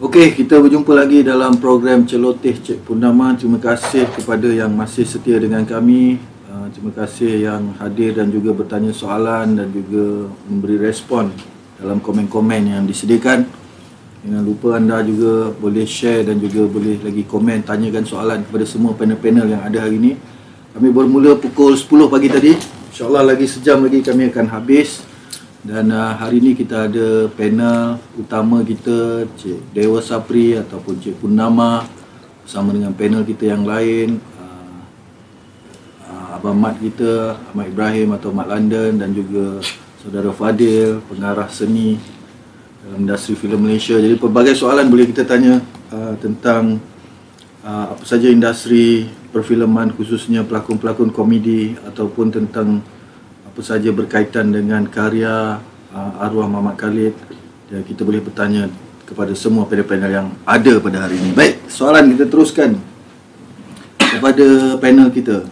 Okey, kita berjumpa lagi dalam program Celoteh Cik Purnama. Terima kasih kepada yang masih setia dengan kami. Terima kasih yang hadir dan juga bertanya soalan dan juga memberi respon dalam komen-komen yang disediakan. Jangan lupa anda juga boleh share dan juga boleh lagi komen, tanyakan soalan kepada semua panel-panel yang ada hari ini. Kami bermula pukul 10 pagi tadi. InsyaAllah lagi sejam lagi kami akan habis. Dan hari ini kita ada panel utama kita, Cik Dewa Sapri ataupun Cik Purnama bersama dengan panel kita yang lain, Abang Mat kita, Ahmad Ibrahim atau Mat London, dan juga Saudara Fadil, pengarah seni dalam industri filem Malaysia. Jadi pelbagai soalan boleh kita tanya tentang apa saja industri perfilman, khususnya pelakon-pelakon komedi, ataupun tentang apa saja berkaitan dengan karya arwah Muhammad Khalid. Dan kita boleh bertanya kepada semua panel-panel yang ada pada hari ini. Baik, soalan kita teruskan kepada panel kita.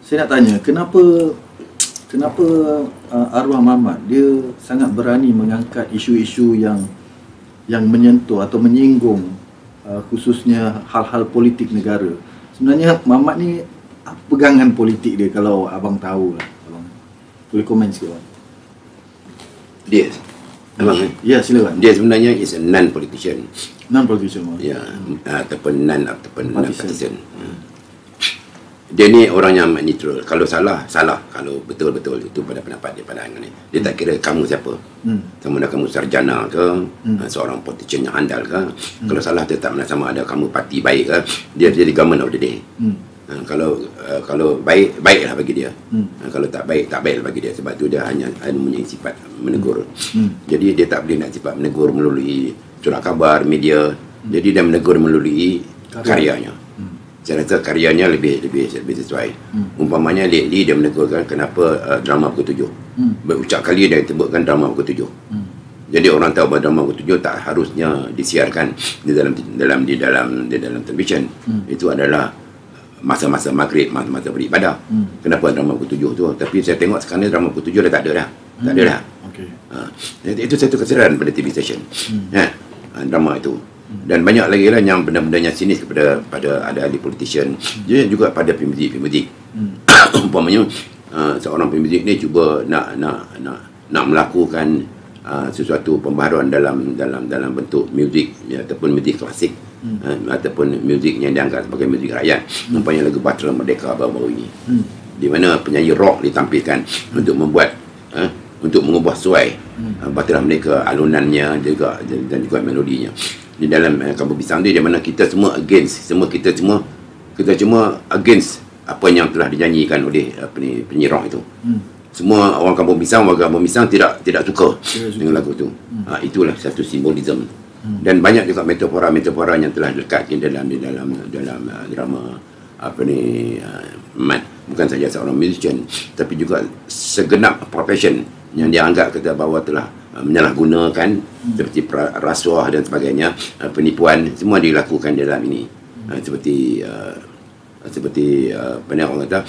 Saya nak tanya, kenapa arwah Muhammad dia sangat berani mengangkat isu-isu yang menyentuh atau menyinggung khususnya hal-hal politik negara. Sebenarnya Muhammad ni apa pegangan politik dia, kalau abang tahu lah? Boleh komen sikit, bang? Dia abang, ya, silakan. dia sebenarnya is a non-politician. Non-politician, bang. Ya, ataupun non-partisan. Dia ni orang yang neutral. Kalau salah, kalau betul-betul itu pada pendapat dia, pandangan ni. Dia tak kira kamu siapa. Sama ada kamu sarjana ke, seorang politician yang handal ke. Kalau salah, dia tak sama ada kamu parti baik ke. Dia jadi government of the day. Kalau baik, baiklah bagi dia. Kalau tak baik, tak baiklah bagi dia. Sebab tu dia hanya mempunyai sifat menegur. Jadi dia tak boleh nak sifat menegur melalui surat khabar, media. Jadi dia menegur melalui karyanya. Saya rasa karyanya lebih sesuai. Umpamanya lately dia menegurkan kenapa drama pukul 7. Berucap kali dia sebutkan drama pukul 7. Jadi orang tahu bahawa drama pukul 7 tak harusnya disiarkan di dalam televisyen. Itu adalah masa-masa maghrib, masa-masa beribadah. Kenapa drama pukul 7 tu? Tapi saya tengok sekarang drama pukul 7 dah tak ada dah. Tak ada dah. Itu satu kesedaran pada TV station. Drama itu. Dan banyak lagi lah yang benda-benda yang sinis pada ahli politician. Dia juga pada pemuzik. Umpamanya seorang pemuzik ni cuba nak melakukan sesuatu pembaharuan dalam bentuk muzik, ataupun muzik klasik, ataupun muzik yang dianggap sebagai muzik rakyat. Umpamanya lagu Bahtera Merdeka baru-baru ini, di mana penyanyi rock ditampilkan untuk mengubah suai Bahtera Merdeka, alunannya dan juga melodinya. Di dalam Kampung Pisang ni, di mana kita semua against, kita cuma against apa yang telah dinyanyikan oleh penyanyi rock itu. Semua orang Kampung Pisang, warga Kampung Pisang tidak suka dengan lagu itu. Itulah satu simbolisme. Dan banyak juga metafora yang telah dilekatkan dalam drama Mat. Bukan saja seorang musician, tapi juga segenap profession yang dianggap kata bahawa telah menyalahgunakan, seperti rasuah dan sebagainya, penipuan, semua dilakukan dalam ini. Seperti orang kata,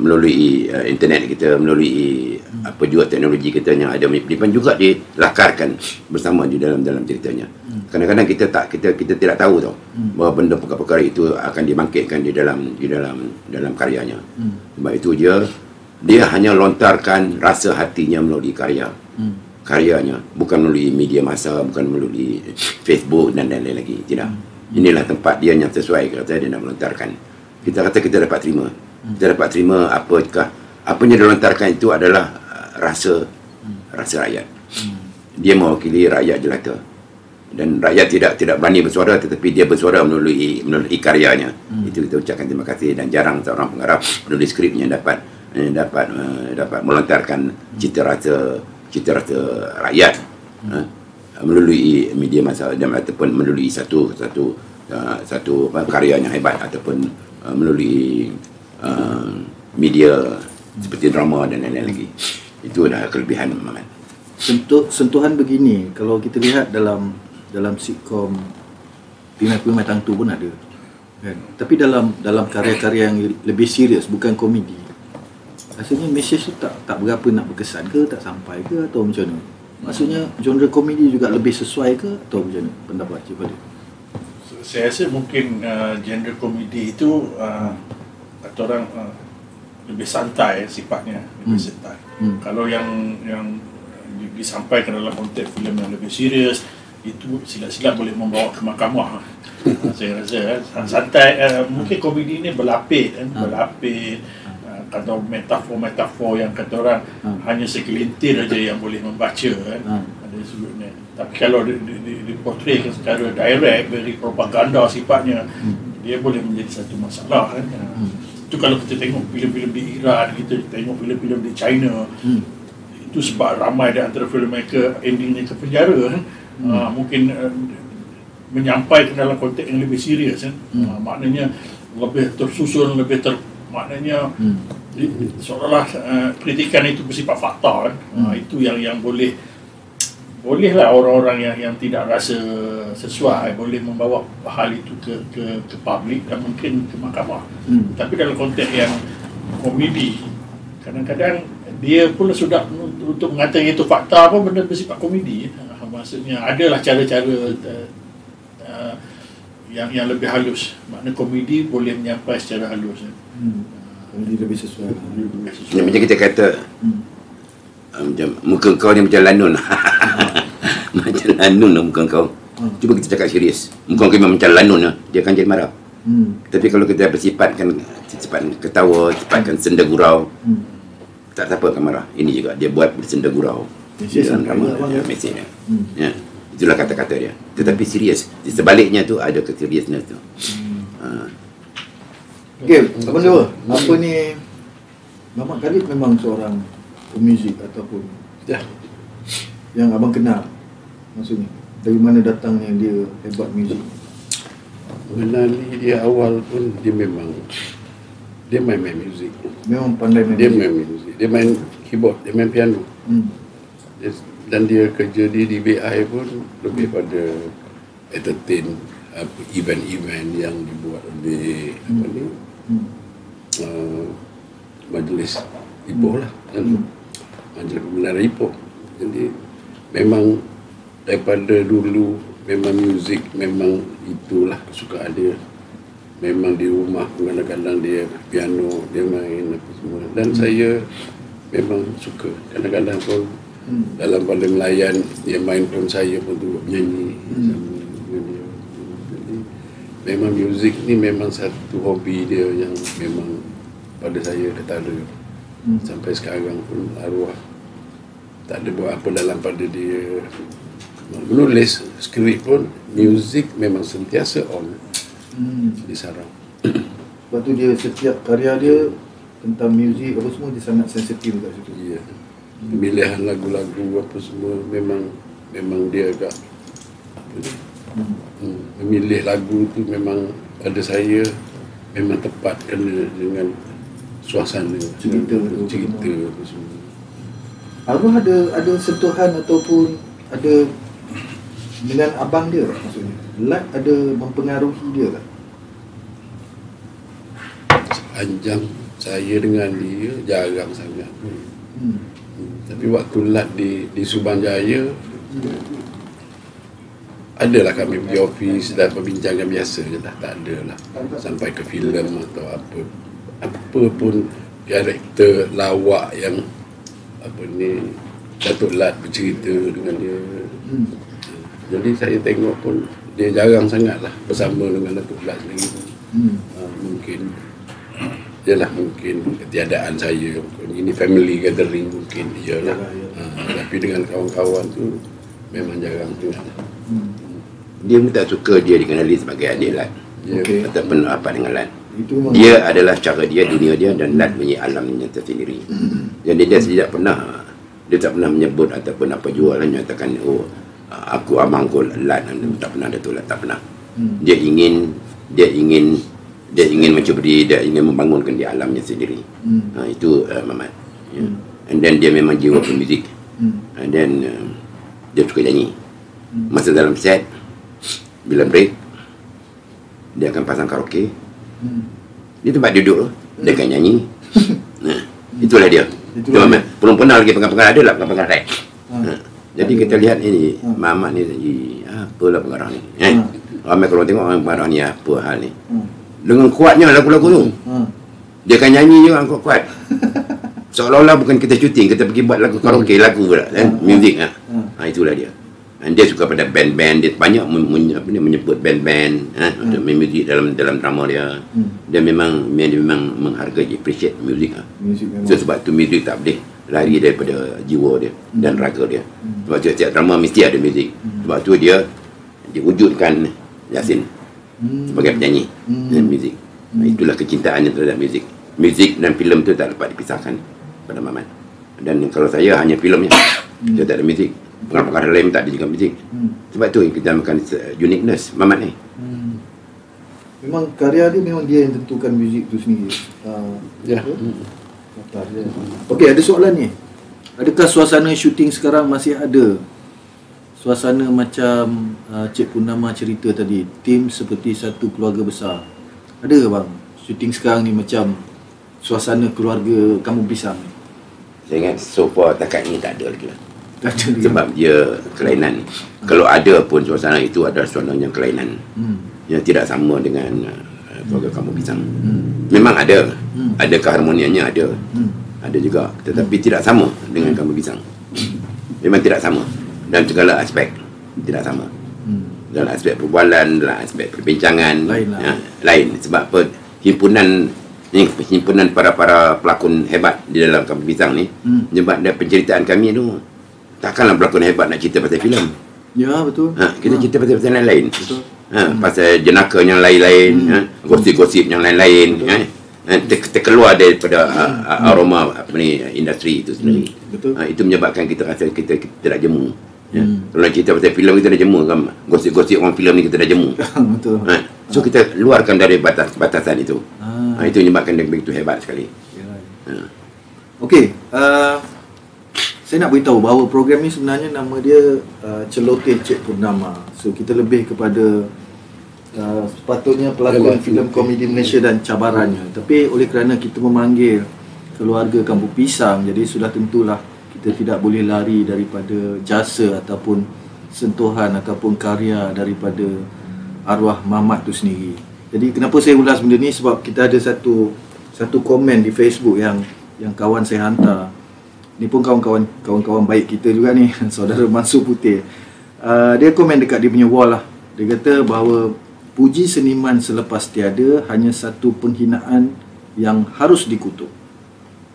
melalui internet kita, melalui apa juga teknologi kita yang ada penipuan juga dilakarkan bersama di dalam ceritanya. Kadang-kadang kita tidak tahu tau bahawa benda perkara-perkara itu akan dibangkitkan di dalam karyanya. Sebab itu dia hanya lontarkan rasa hatinya melalui karyanya, bukan melalui media massa, bukan melalui Facebook dan lain-lain lagi. Tidak. Inilah tempat dia yang sesuai, kata dia nak melontarkan. Kita kata kita dapat terima. Kita dapat terima apa yang dilontarkan itu adalah rasa rakyat. Dia mewakili rakyat jelata. Dan rakyat tidak berani bersuara, tetapi dia bersuara melalui karyanya. Itu kita ucapkan terima kasih. Dan jarang seorang pengarah menulis skrip yang dapat melontarkan cita rasa rakyat melalui media massa, ataupun melalui satu karya yang hebat, ataupun melalui media seperti drama dan lain-lain lagi. Itu adalah kelebihan Muhammad. Sentuhan begini kalau kita lihat dalam sitcom Pimai-Pimai Tang Tu pun ada, kan? Tapi dalam karya-karya yang lebih serius, bukan komedi, rasanya mesej tu tak berapa nak berkesan ke, tak sampai ke, atau macam mana? Maksudnya genre komedi juga lebih sesuai ke atau macam mana pendapat Cik Fadil? Saya rasa mungkin genre komedi itu kata orang lebih santai sifatnya, lebih santai. Kalau yang disampaikan dalam konteks filem yang lebih serius, itu silap-silap boleh membawa ke mahkamah. Saya rasa santai, mungkin komedi ini berlapis kan, berlapis. Kalau metafor-metafor yang kata orang hanya segelintir aja yang boleh membaca kan, ada sebutnya. Tapi kalau diportraykan secara direct, very propaganda sifatnya, dia boleh menjadi satu masalah kan. Itu kalau kita tengok filem-filem di Iran, kita tengok filem-filem di China, itu sebab ramai di antara filmmaker endingnya ke penjara kan. Mungkin menyampaikan dalam konteks yang lebih serius kan. Maknanya lebih tersusun, maknanya seolah-olah kritikan itu bersifat fakta kan. Itu yang bolehlah orang-orang yang tidak rasa sesuai boleh membawa hal itu ke publik dan mungkin ke mahkamah. Tapi dalam konteks yang komedi, kadang-kadang dia pula sudah untuk mengatakan itu fakta apa benda bersifat komedi. Maksudnya adalah cara-cara yang lebih halus. Maknanya komedi boleh menyampaikan secara halus. Komedi lebih sesuai. Macam kita kata macam muka kau ni macam lanun. Macam lanun lah muka kau. Cuba kita cakap serius. Muka kau memang macam lanun lah, dia akan jadi marah. Tapi kalau kita bersifatkan ketawa, sifatkan senda gurau, tak siapa akan marah. Ini juga dia buat senda gurau. Dalam drama mesejnya. Ya. Itulah kata-kata dia. Tetapi serius. Di sebaliknya tu ada keseriusness tu. Okey, Abang Dewa, apa ni Muhammad Khalid memang seorang pemuzik ataupun yang abang kenal? Maksudnya dari mana datangnya dia hebat muzik? Mengenali dia awal pun dia main muzik. Memang pandai main Dia muzik. main muzik. Dia main keyboard, dia main piano. Dan dia kerja di DBI pun lebih pada entertain event-event yang dibuat oleh majlis Ipoh lah, majlis pembenaran Ipoh. Jadi memang daripada dulu memang muzik memang itulah kesukaan dia. Memang di rumah kadang-kadang dia piano, dia main apa semua. Dan saya memang suka. Kadang-kadang pun dalam pada melayan dia main pun saya pun turut menyanyi. Jadi memang muzik ni memang satu hobi dia yang memang pada saya ketara. Sampai sekarang pun arwah tak ada buat apa dalam pada dia menulis skrip pun, muzik memang sentiasa on di sarang. Sebab tu dia setiap karya dia tentang muzik apa semua dia sangat sensitif kat situ. Ya. Pemilihan lagu-lagu apa semua memang dia agak apa ni? Memilih lagu tu memang pada saya memang tepat kena dengan suasana cerita apa semua. Arwah ada sentuhan ataupun ada dengan abang dia tak maksudnya? Lat ada mempengaruhi dia tak? Sepanjang saya dengan dia jarang sangat. Tapi waktu Lat di Subang Jaya adalah kami pergi office dan perbincangan biasa je lah, tak ada lah sampai ke filem atau apa pun karakter lawak yang apa ni Datuk Lat bercerita dengan dia. Jadi saya tengok pun dia jarang sangat lah bersama dengan Datuk Lat sendiri. Mungkin mungkin ketiadaan saya, ini family gathering mungkin iyalah. Tapi dengan kawan-kawan tu memang jarang sangat lah. Dia pun tak suka dia dikenali sebagai adik Lat, ataupun apa dengan Lat. Dia adalah cara dia, dunia dia, dan Lat punya alamnya tersendiri. Jadi dia tak pernah menyebut ataupun apa jual menyatakan aku abangku Lat, tak pernah ada tu Lat, tak pernah. Dia ingin mencuburi, dia ingin membangunkan di alamnya sendiri. Itu Mamat. And then dia memang jiwa pemuzik. And then dia suka nyanyi. Masa dalam set, bila break, dia akan pasang karaoke. Di tempat duduk dia akan nyanyi. Itulah dia. Mamat. Perempuan lagi pegang-pegang ada lah pegang-pegang rek. Jadi kita lihat ini, Mamat ni, apalah pengarah ni. Ramai kalau tengok orang pengarah ni, apa hal ni. Dengan kuatnya lagu-lagu tu. Dia akan nyanyi je orang kuat-kuat. Seolah-olah bukan kita syuting, kita pergi buat lagu karaoke, lagu pula kan, music lah. Itulah dia. Dan dia suka pada band-band, dia banyak menyebut band-band untuk main muzik dalam drama dia. Dia memang menghargai, appreciate muzik lah. So, sebab tu muzik tak boleh lari daripada jiwa dia dan raga dia. Sebab tu setiap drama mesti ada muzik. Sebab tu dia wujudkan Yasin sebagai penyanyi dan muzik. Itulah kecintaannya terhadap muzik. Muzik dan filem tu tak dapat dipisahkan pada Mamat. Dan kalau saya hanya filmnya, saya tak ada muzik. Perkara lain tak ada juga muzik. Sebab tu kita makan uniqueness Mamat ni. Memang karya dia memang dia yang tentukan muzik tu sendiri. Ya. Okey, ada soalan ni. Adakah suasana syuting sekarang masih ada suasana macam Cik Purnama cerita tadi, tim seperti satu keluarga besar? Ada ke bang? Syuting sekarang ni macam suasana keluarga Kampung Pisang ni? Saya ingat so far takat ni tak ada lagi lah. Tak ada lagi. Sebab dia kelainan. Kalau ada pun suasana itu adalah suasana yang kelainan. Yang tidak sama dengan keluarga Kampung Pisang. Memang ada. Ada keharmoniannya, ada. Ada juga. Tetapi tidak sama dengan Kampung Pisang. Memang tidak sama. Dalam segala aspek tidak sama. Dalam aspek perbualan, dalam aspek perbincangan lain. Sebab apa? Himpunan para pelakon hebat di dalam Kampung Pisang ni, sebab penceritaan kami tu takkanlah pelakon hebat nak cerita pasal filem. Ya, betul. Kita cerita pasal yang lain. Betul. Pasal jenaka yang lain-lain, gosip-gosip yang lain-lain. Terkeluar daripada aroma industri itu sendiri. Betul. Itu menyebabkan kita rasa kita tidak jemu. Kalau nak cerita pasal filem kita dah jemu kan, gosip-gosip orang filem ni kita dah jemu. Betul. So kita luarkan dari batasan itu. Itu menyebabkan dia begitu hebat sekali. Okey, saya nak beritahu bahawa program ni sebenarnya nama dia Celoteh Cik Purnama. So kita lebih kepada sepatutnya pelakon filem komedi Malaysia dan cabarannya. Tapi oleh kerana kita memanggil keluarga Kampung Pisang, jadi sudah tentulah kita tidak boleh lari daripada jasa ataupun sentuhan ataupun karya daripada arwah Mamat tu sendiri. Jadi kenapa saya ulas benda ni, sebab kita ada satu komen di Facebook yang kawan saya hantar. Ni pun kawan-kawan baik kita juga ni, saudara Mansur Putih. Dia komen dekat dia punya wall lah. Dia kata bahawa puji seniman selepas tiada hanya satu penghinaan yang harus dikutuk.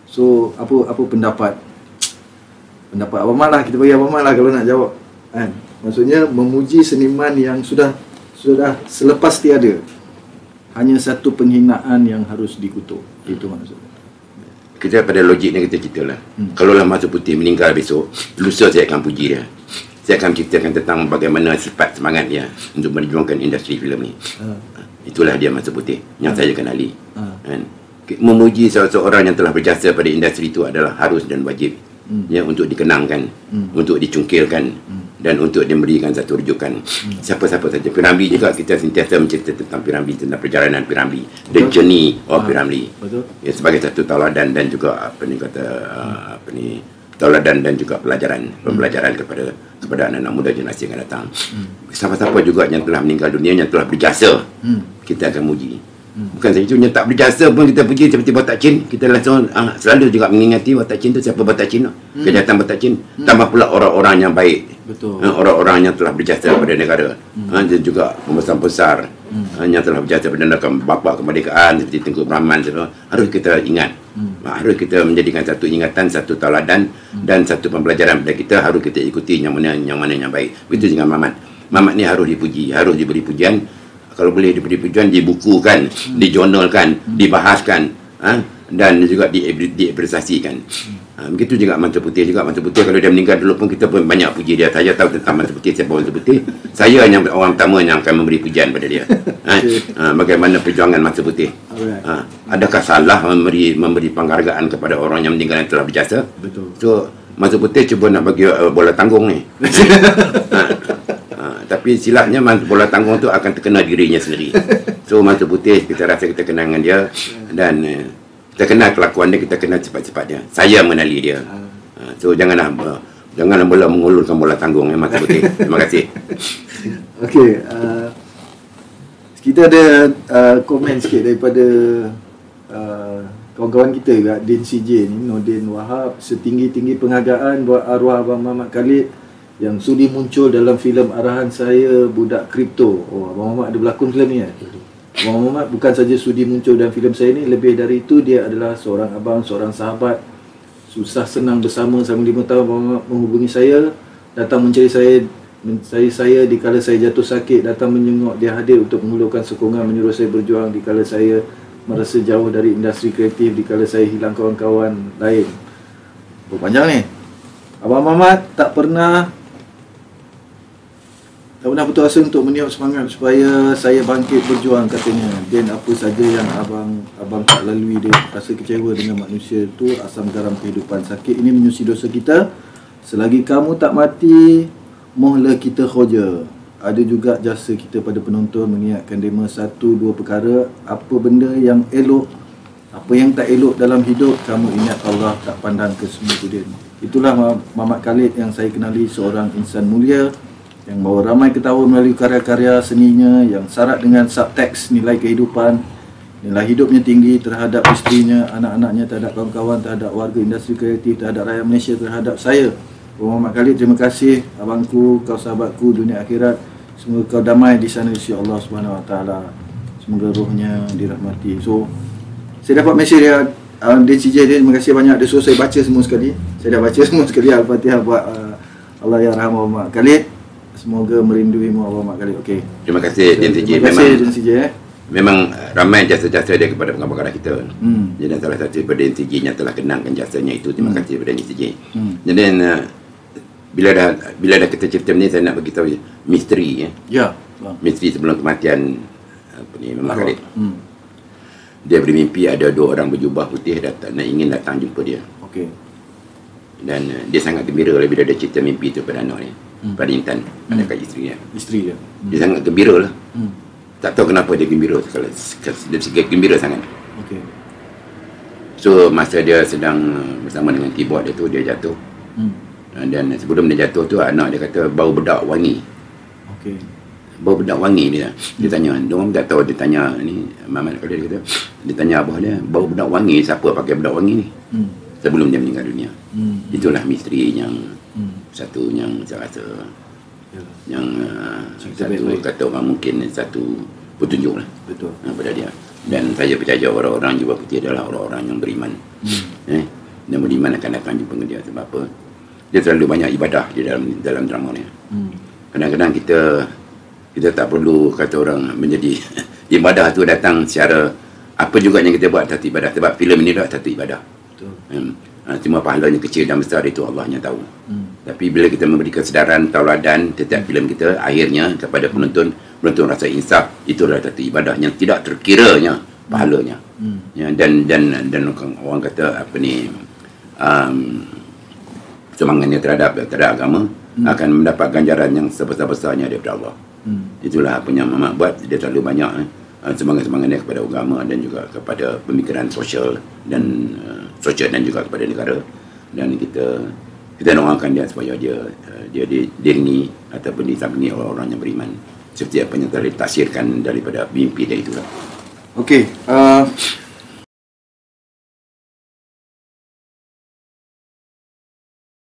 So apa pendapat Abang Mat lah, kita bagi Abang Mat lah kalau nak jawab kan. Maksudnya memuji seniman yang sudah selepas tiada hanya satu penghinaan yang harus dikutuk. Itu maksudnya. Kita pada logiknya kita ceritalah. Kalaulah Mansur Putih meninggal besok, lusa saya akan puji dia. Saya akan ceritakan tentang bagaimana sifat semangat dia untuk berjuangkan industri filem ni. Itulah dia Mansur Putih yang saya kenali. Memuji seseorang yang telah berjasa pada industri itu adalah harus dan wajib. Ya, untuk dikenangkan, untuk dicungkilkan, dan untuk diberikan satu rujukan. Siapa-siapa saja. Piramli juga kita sentiasa mencerita tentang Piramli, tentang perjalanan Piramli, the journey of Piramli. Ya, sebagai satu tauladan dan juga tauladan dan juga pembelajaran kepada anak-anak muda generasi yang akan datang. Siapa-siapa juga yang telah meninggal dunia, yang telah berjasa, kita akan muji. Bukan saja itu, yang tak berjasa pun kita puji, seperti Batak Chin. Kita langsung selalu juga mengingati Batak Chin tu siapa Batak Chin tu. Kejahatan Batak Chin. Tambah pula orang-orang yang baik. Betul. Orang-orang yang telah berjasa pada negara. Dan juga pembesar-pembesar yang telah berjasa pada negara, bapa kemerdekaan seperti Tengku Brahman semua. Harus kita ingat. Harus kita menjadikan satu ingatan, satu tauladan dan satu pembelajaran pada kita. Harus kita ikuti yang mana yang baik. Begitu dengan Mamat. Mamat ni harus dipuji, harus diberi pujian. Kalau boleh diberi pujian, dibukukan, dijurnalkan, dibahaskan, dan juga diapresiasikan. Begitu juga Mansur Putih juga. Mansur Putih kalau dia meninggal dulu pun kita pun banyak puji dia. Saya tahu tentang Mansur Putih, siapa Mansur Putih. Saya yang orang pertama yang akan memberi pujian pada dia. Bagaimana perjuangan Mansur Putih. Adakah salah memberi penghargaan kepada orang yang meninggal yang telah berjasa? Betul. So Mansur Putih cuba nak bagi bola tanggung ni. Tapi silapnya bola tanggung tu akan terkena dirinya sendiri. So Mansur Putih, kita rasa kita kenal dengan dia, dan kita kenal kelakuan dia, kita kenal sifat-sifat dia. Saya mengenali dia. So janganlah Jangan bola mengulurkan bola tanggung mata putih. Terima kasih. Okey, kita ada komen sikit daripada kawan-kawan kita juga, Din CJ ni, Nordin Wahab. Setinggi-tinggi penghargaan buat arwah Abang Muhammad Khalid yang sudi muncul dalam filem arahan saya, Budak Kripto. Oh, Abang Muhammad ada berlakon filem ni Abang Muhammad bukan saja sudi muncul dalam filem saya ni, lebih dari itu dia adalah seorang abang, seorang sahabat. Susah senang bersama selama 5 tahun Abang Muhammad menghubungi saya, datang mencari saya dikala saya jatuh sakit, datang menyengok, dia hadir untuk mengulurkan sokongan, menyuruh saya berjuang dikala saya merasa jauh dari industri kreatif, dikala saya hilang kawan-kawan lain. Panjang ni. Abang Muhammad tak pernah putus asa untuk meniup semangat supaya saya bangkit berjuang, katanya. Dan apa saja yang abang tak lalui, dia rasa kecewa dengan manusia tu, asam garam kehidupan. Sakit ini menyusi dosa kita. Selagi kamu tak mati, mohlah kita khoja. Ada juga jasa kita pada penonton, mengingatkan dema 1-2 perkara. Apa benda yang elok, apa yang tak elok dalam hidup, kamu ingat Allah tak pandang ke semua itu. Itulah Muhammad Khalid yang saya kenali, seorang insan mulia yang bawa ramai ketawa melalui karya-karya seninya yang syarat dengan subteks nilai kehidupan. Nilai hidupnya tinggi terhadap isterinya, anak-anaknya, terhadap kawan-kawan, terhadap warga industri kreatif, terhadap rakyat Malaysia, terhadap saya. Muhammad Khalid, terima kasih abangku, kau sahabatku dunia akhirat. Semoga kau damai di sana di sisi Allah Subhanahu Wa Taala. Semoga rohnya dirahmati. So, saya dapat mesej dia, DCJ dia, terima kasih banyak. Dia suruh saya baca semua sekali. Saya dah baca semua sekali Al-Fatihah buat Allah yang rahmat Muhammad Khalid. Semoga merinduimu Allah Muhammad Khalid. Okey. Terima kasih DCJ. Terima kasih DCJ. Memang ramai jasa-jasa dia kepada pengabar kita. Jadi salah satu daripada DCJ yang telah kenangkan jasanya itu. Terima kasih kepada DCJ. Jadi bila dah kita cerita ni, saya nak bagi tahu misteri Ya. Misteri sebelum kematian Muhammad Khalid. Dia bermimpi ada 2 orang berjubah putih ingin datang jumpa dia. Okey. Dan dia sangat gembira bila dia cerita mimpi itu pada anak dia, pada Intan, anak isteri dia. Isteri dia. Dia sangat gembira lah. Tak tahu kenapa dia gembira. Dia gembira sangat. Okey. So masa dia sedang bersama dengan keyboard dia tu, dia jatuh. Dan sebelum dia jatuh tu, anak dia kata bau bedak wangi. Okey. Bau bedak wangi dia. Dia tanya, dia orang tak tahu, dia tanya ni Muhammad Khalid, dia kata, dia tanya abah dia, bau bedak wangi, siapa pakai bedak wangi ni? Sebelum dia meninggal dunia. Itulah misteri yang satu yang saya rasa yang satu kata orang mungkin satu petunjuk lah. Betul. Pada dia. Dan saya percaya orang-orang jubah putih adalah orang-orang yang beriman. Dan beriman akan datang jumpa dengan dia. Sebab apa? Dia terlalu banyak ibadah di dalam drama ni. Kadang-kadang kita tak perlu kata orang menjadi ibadah tu datang secara apa juga yang kita buat satu ibadah. Sebab filem ini dah satu ibadah. Cuma pahalanya kecil dan besar itu Allah yang tahu. Tapi bila kita memberi kesedaran, tauladan setiap filem kita, akhirnya kepada penonton rasa insaf, itulah satu ibadah yang tidak terkiranya pahalanya. Dan orang kata apa ni, semangatnya terhadap agama akan mendapat ganjaran yang sebesar-besarnya daripada Allah. Itulah apa yang Muhammad buat. Dia terlalu banyak semangat-semangatnya kepada agama dan juga kepada pemikiran sosial dan juga kepada negara. Dan kita doakan dia supaya dia diiringi ataupun disampingi orang-orang yang beriman, seperti apa yang telah ditafsirkan daripada mimpi dia itulah. Okey.